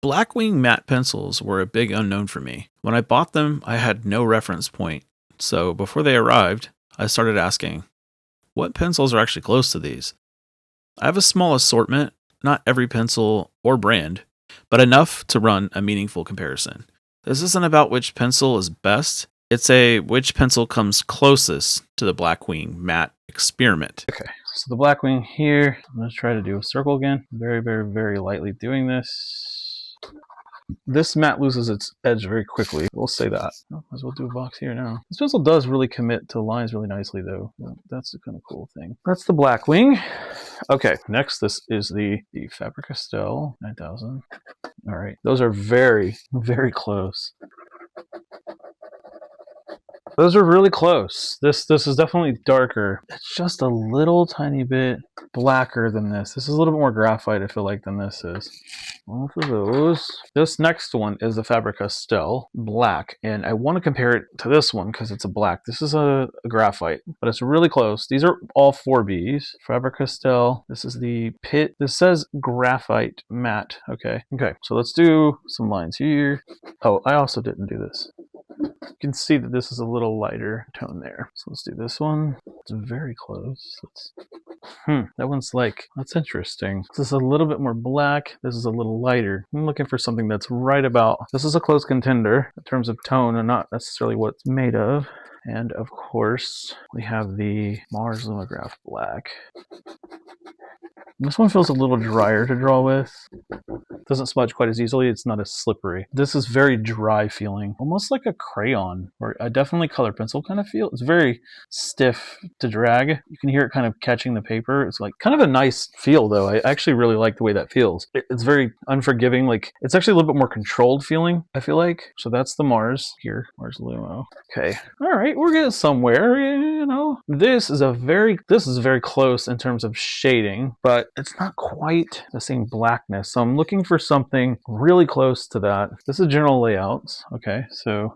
Blackwing matte pencils were a big unknown for me. When I bought them, I had no reference point. So before they arrived, I started asking, what pencils are actually close to these? I have a small assortment, not every pencil or brand, but enough to run a meaningful comparison. This isn't about which pencil is best, it's a which pencil comes closest to the Blackwing matte experiment. Okay, so the Blackwing here, I'm going to try to do a circle again. Very, very, very lightly doing this. This matte loses its edge very quickly. We'll say that. Might as well do a box here now. This pencil does really commit to lines really nicely, though. That's the kind of cool thing. That's the Blackwing. Okay, next this is the Faber-Castell 9000. All right, those are very, very close. Those are really close. This is definitely darker. It's just a little tiny bit blacker than this. This is a little bit more graphite, I feel like, than this is. Both of those. This next one is the Faber-Castell black, and I want to compare it to this one because it's a black. This is a graphite, but it's really close. These are all 4Bs. Faber-Castell. This is the Pitt. This says Graphite Matte. Okay, so let's do some lines here. Oh, I also didn't do this. You can see that this is a little lighter tone there. So let's do this one. It's very close. That one's like, that's interesting. This is a little bit more black. This is a little lighter. I'm looking for something that's right about. This is a close contender in terms of tone and not necessarily what it's made of. And of course, we have the Mars Lumograph black. This one feels a little drier to draw with. Doesn't smudge quite as easily. It's not as slippery. This is very dry feeling, almost like a crayon or a definitely color pencil kind of feel. It's very stiff to drag. You can hear it kind of catching the paper. It's like kind of a nice feel though. I actually really like the way that feels. It's very unforgiving. Like it's actually a little bit more controlled feeling, I feel like. So that's the Mars here. Mars Lumo. Okay. All right. We're getting somewhere, you know. This is very close in terms of shading, but it's not quite the same blackness. So I'm looking for something really close to that. This is general layouts. Okay, so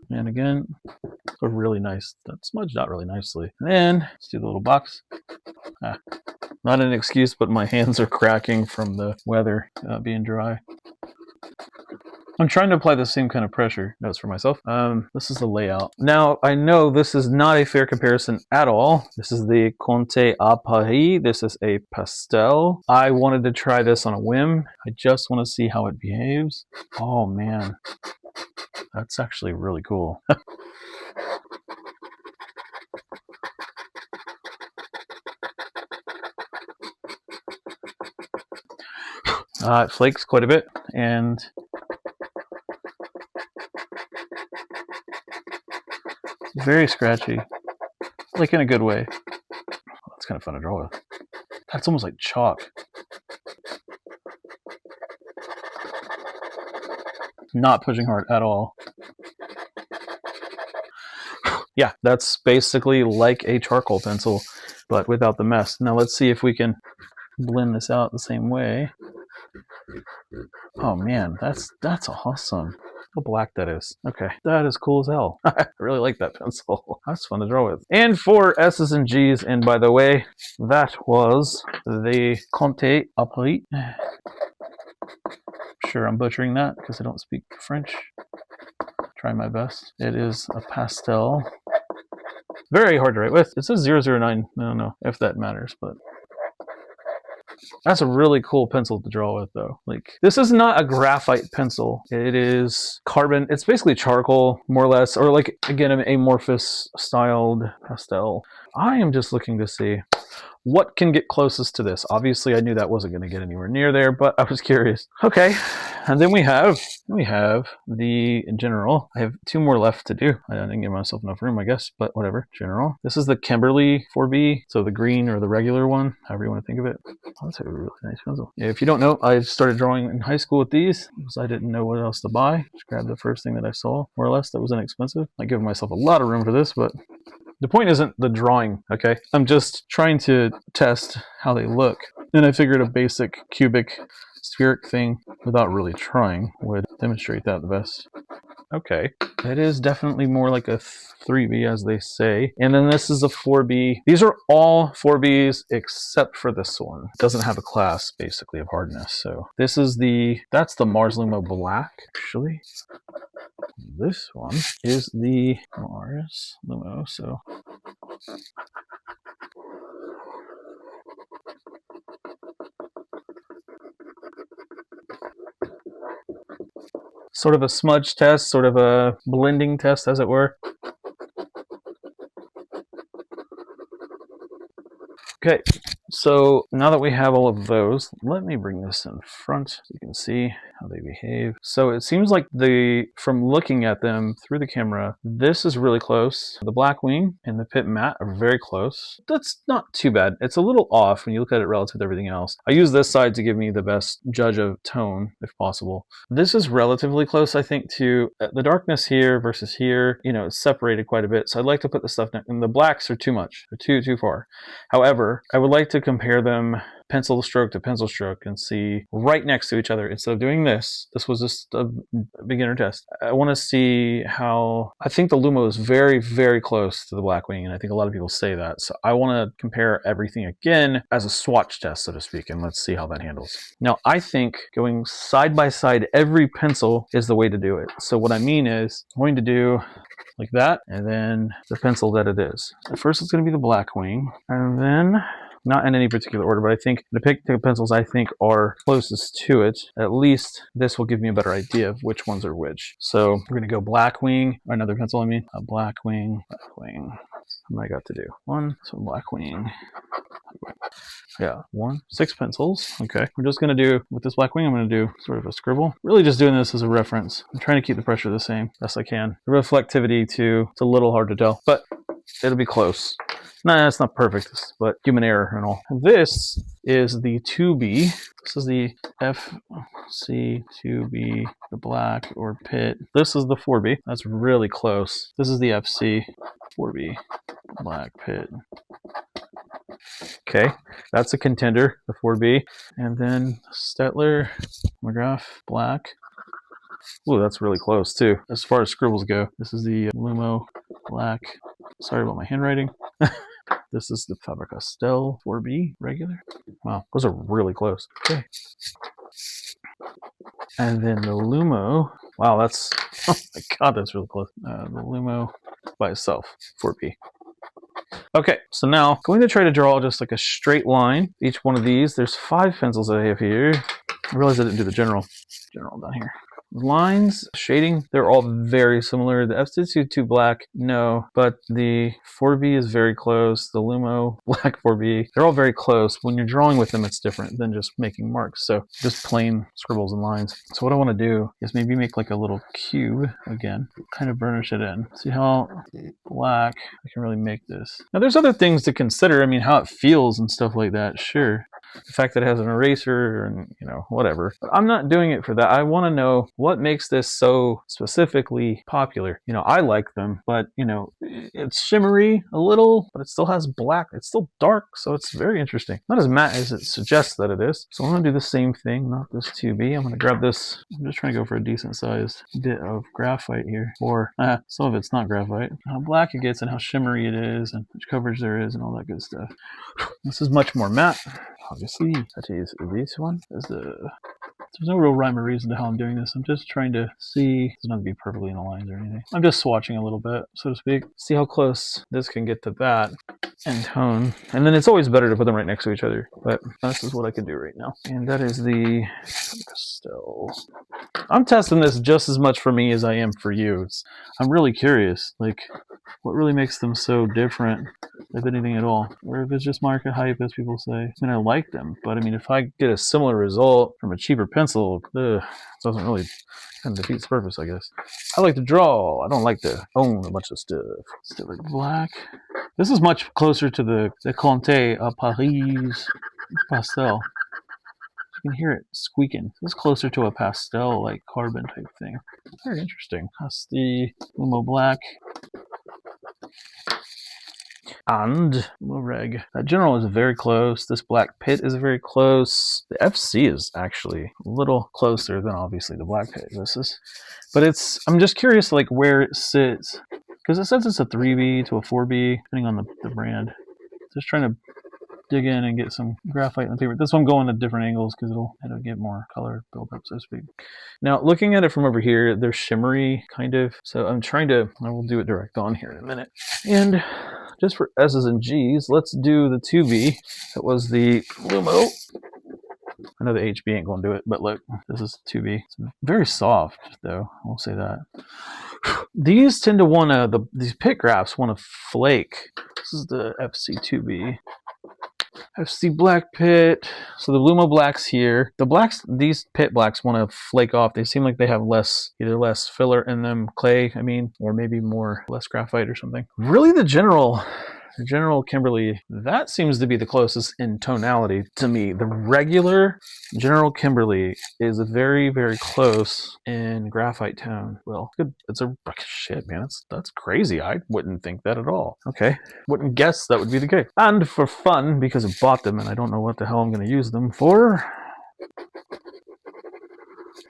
and again, a really nice, that smudged out really nicely. And then let's do the little box. Not an excuse, but my hands are cracking from the weather being dry. I'm trying to apply the same kind of pressure notes for myself. This is the layout. Now, I know this is not a fair comparison at all. This is the Conte à Paris. This is a Pastel. I wanted to try this on a whim. I just want to see how it behaves. Oh man, that's actually really cool. It flakes quite a bit, and very scratchy, like in a good way. That's kind of fun to draw with. That's almost like chalk. Not pushing hard at all. Yeah, that's basically like a charcoal pencil, but without the mess. Now let's see if we can blend this out the same way. Oh man, that's awesome. How black that is. Okay, that is cool as hell. I really like that pencil. That's fun to draw with. And for S's and G's, and by the way, that was the Conte à Paris. Sure, I'm butchering that because I don't speak French. Try my best. It is a pastel. Very hard to write with. It says 009. I don't know if that matters, but that's a really cool pencil to draw with though. Like, this is not a graphite pencil. It is carbon. It's basically charcoal, more or less, or like, again, an amorphous styled pastel. I am just looking to see what can get closest to this. Obviously, I knew that wasn't going to get anywhere near there, but I was curious. Okay, and then we have the general. I have 2 more left to do. I didn't give myself enough room, I guess, but whatever. General. This is the Kimberly 4B, so the green or the regular one, however you want to think of it. Oh, that's a really nice pencil. If you don't know, I started drawing in high school with these because I didn't know what else to buy. Just grabbed the first thing that I saw, more or less, that was inexpensive. I give myself a lot of room for this, but the point isn't the drawing, okay? I'm just trying to test how they look. And I figured a basic cubic spheric thing, without really trying, would demonstrate that the best. Okay. It is definitely more like a 3B, as they say. And then this is a 4B. These are all 4Bs except for this one. It doesn't have a class, basically, of hardness. So this is that's the Mars Lumo Black, actually. This one is the Mars Lumo, so... sort of a smudge test, sort of a blending test, as it were. Okay, so now that we have all of those, let me bring this in front so you can see how they behave. So it seems like from looking at them through the camera, this is really close. The Blackwing and the Pitt Matte are very close. That's not too bad. It's a little off when you look at it relative to everything else. I use this side to give me the best judge of tone, if possible. This is relatively close, I think, to the darkness here versus here. You know, it's separated quite a bit. So I'd like to put the stuff down. And the blacks are too much. They're too far. However, I would like to compare them pencil stroke to pencil stroke and see right next to each other. Instead of doing this was just a beginner test. I want to see how... I think the Lumo is very, very close to the Blackwing, and I think a lot of people say that. So I want to compare everything again as a swatch test, so to speak, and let's see how that handles. Now, I think going side by side every pencil is the way to do it. So what I mean is, I'm going to do like that, and then the pencil that it is. So first it's going to be the Blackwing, and then, not in any particular order, but I think the pick the pencils I think are closest to it. At least this will give me a better idea of which ones are which. So we're going to go Blackwing, or another pencil I mean, a Blackwing. What am I got to do? One, so Blackwing. Yeah, 6 pencils. Okay, we're just going to do, with this Blackwing, I'm going to do sort of a scribble. Really just doing this as a reference. I'm trying to keep the pressure the same best I can. The reflectivity too, it's a little hard to tell, but it'll be close. Nah, it's not perfect, but human error and all. This is the 2B. This is the FC 2B, the black or Pitt. This is the 4B. That's really close. This is the FC 4B, black Pitt. Okay, that's a contender, the 4B. And then Staedtler, Lumograph, black. Ooh, that's really close too. As far as scribbles go, this is the Lumo, black. Sorry about my handwriting. This is the Faber-Castell 4B, regular. Wow, those are really close. Okay. And then the Lumo, wow, that's, oh my god, that's really close. The Lumo by itself, 4B. Okay, so now going to try to draw just like a straight line. Each one of these, there's 5 pencils that I have here. I realized I didn't do the general down here. Lines, shading, they're all very similar. The FC2 black, no, but the 4B is very close. The Lumo black 4B, they're all very close. When you're drawing with them, it's different than just making marks. So just plain scribbles and lines. So what I want to do is maybe make like a little cube again, kind of burnish it in. See how black I can really make this. Now there's other things to consider. I mean, how it feels and stuff like that, sure. The fact that it has an eraser and, you know, whatever. But I'm not doing it for that. I want to know what makes this so specifically popular. You know, I like them, but, you know, it's shimmery a little, but it still has black. It's still dark, so it's very interesting. Not as matte as it suggests that it is. So I'm going to do the same thing, not this 2B. I'm going to grab this. I'm just trying to go for a decent sized bit of graphite here. Or some of it's not graphite. How black it gets and how shimmery it is and which coverage there is and all that good stuff. This is much more matte. Obviously, that is this one. There's no real rhyme or reason to how I'm doing this. I'm just trying to see. It doesn't have to be perfectly in the lines or anything. I'm just swatching a little bit, so to speak. See how close this can get to that and tone. And then it's always better to put them right next to each other. But this is what I can do right now. And that is the Pastel. I'm testing this just as much for me as I am for you. I'm really curious, like, what really makes them so different, if anything at all? Or if it's just market hype, as people say. I mean, I like them, but I mean, if I get a similar result from a cheaper pencil, it doesn't really kind of defeats the purpose, I guess. I like to draw. I don't like to own a bunch of stuff. Still like black. This is much closer to the Conte Paris Pastel. You can hear it squeaking. This is closer to a pastel, like carbon type thing. Very interesting. That's the Lumo black. And Reg. That general is very close. This Black Pitt is very close. The FC is actually a little closer than obviously the Black Pitt. But I'm just curious like where it sits. Because it says it's a 3B to a 4B, depending on the brand. Just trying to dig in and get some graphite in the paper. This one going at different angles because it'll get more color build up, so to speak. Now, looking at it from over here, they're shimmery, kind of. So I will do it direct on here in a minute. And just for S's and G's, let's do the 2B. That was the Lumo. I know the HB ain't going to do it, but look, this is 2B. It's very soft, though. I will say that. These tend to want to, these Pitt graphs want to flake. This is the FC2B. FC Black Pitt. So the Lumo blacks here. The blacks, these Pitt blacks want to flake off. They seem like they have either less filler in them, clay, or maybe less graphite or something. Really the general Kimberly, that seems to be the closest in tonality to me. The regular general Kimberly is very, very close in graphite tone. Well, good. Shit, man. That's crazy. I wouldn't think that at all. Okay. Wouldn't guess that would be the case. And for fun, because I bought them and I don't know what the hell I'm going to use them for.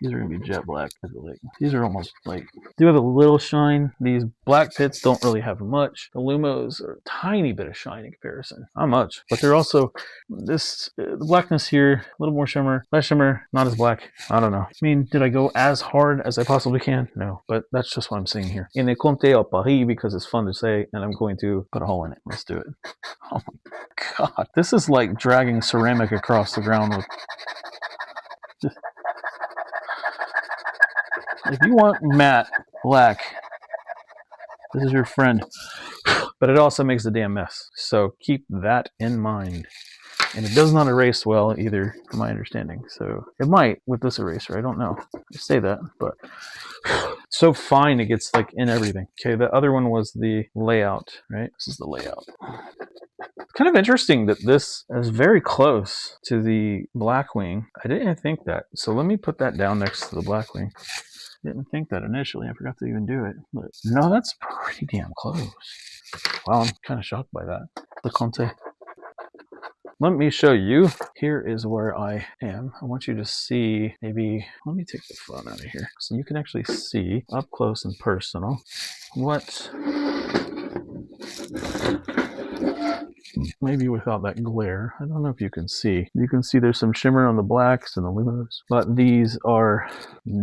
These are going to be jet black. These are almost do have a little shine. These Black Pitts don't really have much. The Lumos are a tiny bit of shine in comparison. Not much. But they're also, the blackness here, a little more shimmer. Less shimmer, not as black. I don't know. Did I go as hard as I possibly can? No. But that's just what I'm saying here. In the Conte au Paris, because it's fun to say, and I'm going to put a hole in it. Let's do it. Oh my God. This is like dragging ceramic across the ground with just... If you want matte black, this is your friend. But it also makes a damn mess. So keep that in mind. And it does not erase well either, from my understanding. So it might with this eraser. I don't know. I say that, but it's so fine it gets in everything. Okay, the other one was the layout, right? This is the layout. It's kind of interesting that this is very close to the Blackwing. I didn't think that. So let me put that down next to the Blackwing. Didn't think that initially. I forgot to even do it. But no, that's pretty damn close. Wow, I'm kind of shocked by that. The Conte. Let me show you. Here is where I am. I want you to see, maybe, let me take the phone out of here so you can actually see up close and personal what, maybe without that glare. I don't know if you can see. You can see there's some shimmer on the blacks and the Lumos, but these are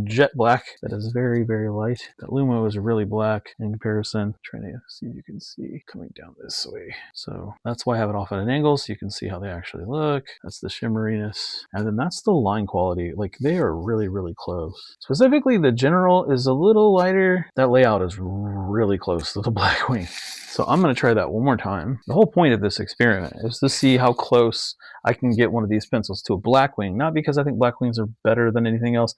jet black. That is very, very light. That Lumo is really black in comparison. I'm trying to see if you can see coming down this way. So that's why I have it off at an angle so you can see how they actually look. That's the shimmeriness. And then that's the line quality. They are really, really close. Specifically, the general is a little lighter. That layout is really close to the Blackwing. So I'm going to try that one more time. The whole point of this experiment is to see how close I can get one of these pencils to a Blackwing. Not because I think Blackwings are better than anything else.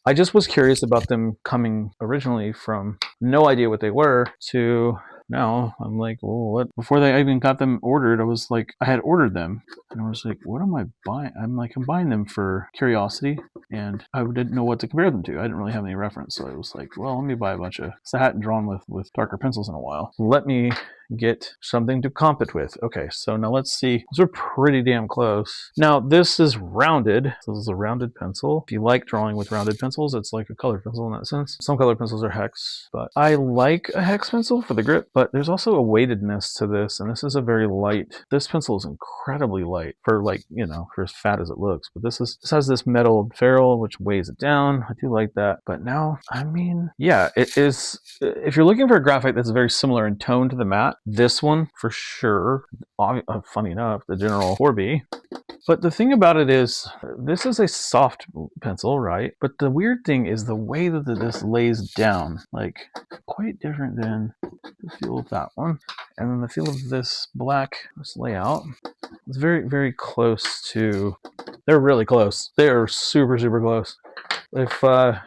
I just was curious about them coming originally from no idea what they were to now I'm like, well, what? Before they even got them ordered, I had ordered them and I was like, what am I buying? I'm buying them for curiosity and I didn't know what to compare them to. I didn't really have any reference. So I was like, well, let me buy a bunch of, I hadn't drawn with darker pencils in a while. Let me get something to comp it with. Okay, so now let's see. Those are pretty damn close. Now this is rounded. So this is a rounded pencil. If you like drawing with rounded pencils, it's like a colored pencil in that sense. Some colored pencils are hex, but I like a hex pencil for the grip, but there's also a weightedness to this, and this is a very light. This pencil is incredibly light for for as fat as it looks, but this has this metal ferrule which weighs it down. I do like that, but now, yeah, it is. If you're looking for a graphite that's very similar in tone to the matte, this one for sure. Funny enough, the General 4B. But the thing about it is, this is a soft pencil, right? But the weird thing is the way that this lays down, quite different than the feel of that one. And then the feel of this this layout, is very, very close to, they're really close. They are super, super close. If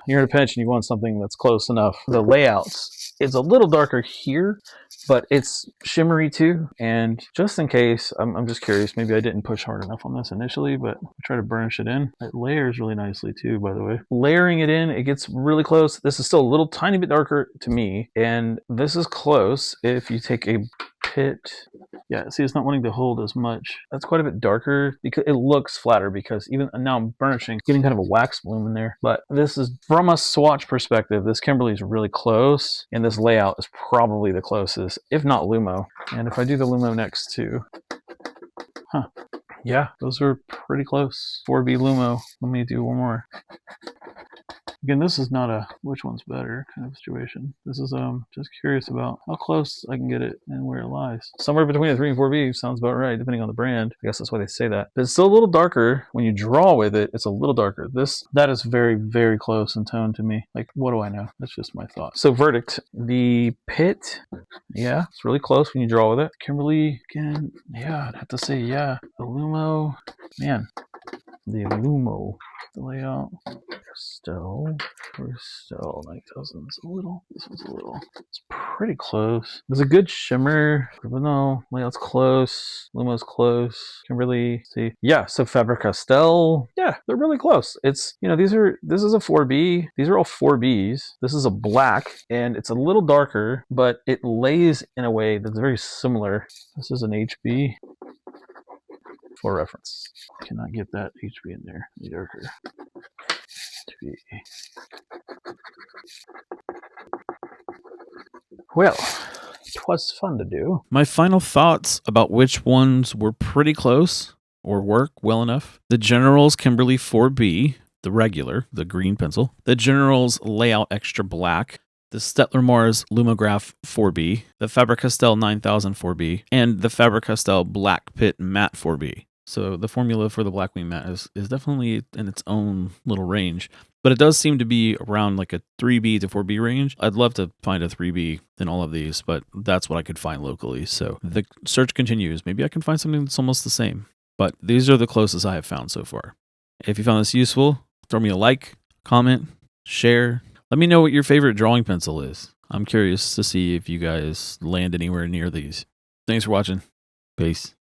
you're in a pinch and you want something that's close enough, the layouts, it's a little darker here, but it's shimmery too. And just in case, I'm just curious, maybe I didn't push hard enough on this initially, but I try to burnish it in. It layers really nicely too, by the way. Layering it in, it gets really close. This is still a little tiny bit darker to me, and this is close if you take a Pitt. Yeah, see, it's not wanting to hold as much. That's quite a bit darker because it looks flatter because even now I'm burnishing, getting kind of a wax bloom in there. But this is, from a swatch perspective, this Kimberly is really close, and this layout is probably the closest, if not Lumo. And if I do the Lumo next too, yeah, those are pretty close. 4B Lumo. Let me do one more. Again, this is not a which one's better kind of situation. This is just curious about how close I can get it and where it lies. Somewhere between a 3 and 4B sounds about right, depending on the brand. I guess that's why they say that. But it's still a little darker. When you draw with it, it's a little darker. That is very, very close in tone to me. Like, what do I know? That's just my thought. So verdict, the Pitt, yeah, it's really close when you draw with it. Kimberly, again, yeah, I'd have to say, yeah. The Lumo, man, the Lumo. The layout, still 9,000 is a little, this one's a little, it's pretty close. There's a good shimmer, but no, layout's close, Lumo's close, Kimberly, see, yeah, so Faber-Castell, yeah, they're really close. It's, you know, this is a 4B, these are all 4Bs, this is a black, and it's a little darker, but it lays in a way that's very similar. This is an HB. For reference. Cannot get that HB in there any darker. HB. Well, it was fun to do. My final thoughts about which ones were pretty close or work well enough. The General's Kimberly 4B, the regular, the green pencil. The General's Layout Extra Black. The Staedtler Mars Lumograph 4B. The Faber-Castell 9000 4B. And the Faber-Castell Black Pitt Matte 4B. So the formula for the Blackwing Matte is definitely in its own little range, but it does seem to be around like a 3B to 4B range. I'd love to find a 3B in all of these, but that's what I could find locally. So the search continues. Maybe I can find something that's almost the same, but these are the closest I have found so far. If you found this useful, throw me a like, comment, share. Let me know what your favorite drawing pencil is. I'm curious to see if you guys land anywhere near these. Thanks for watching. Peace.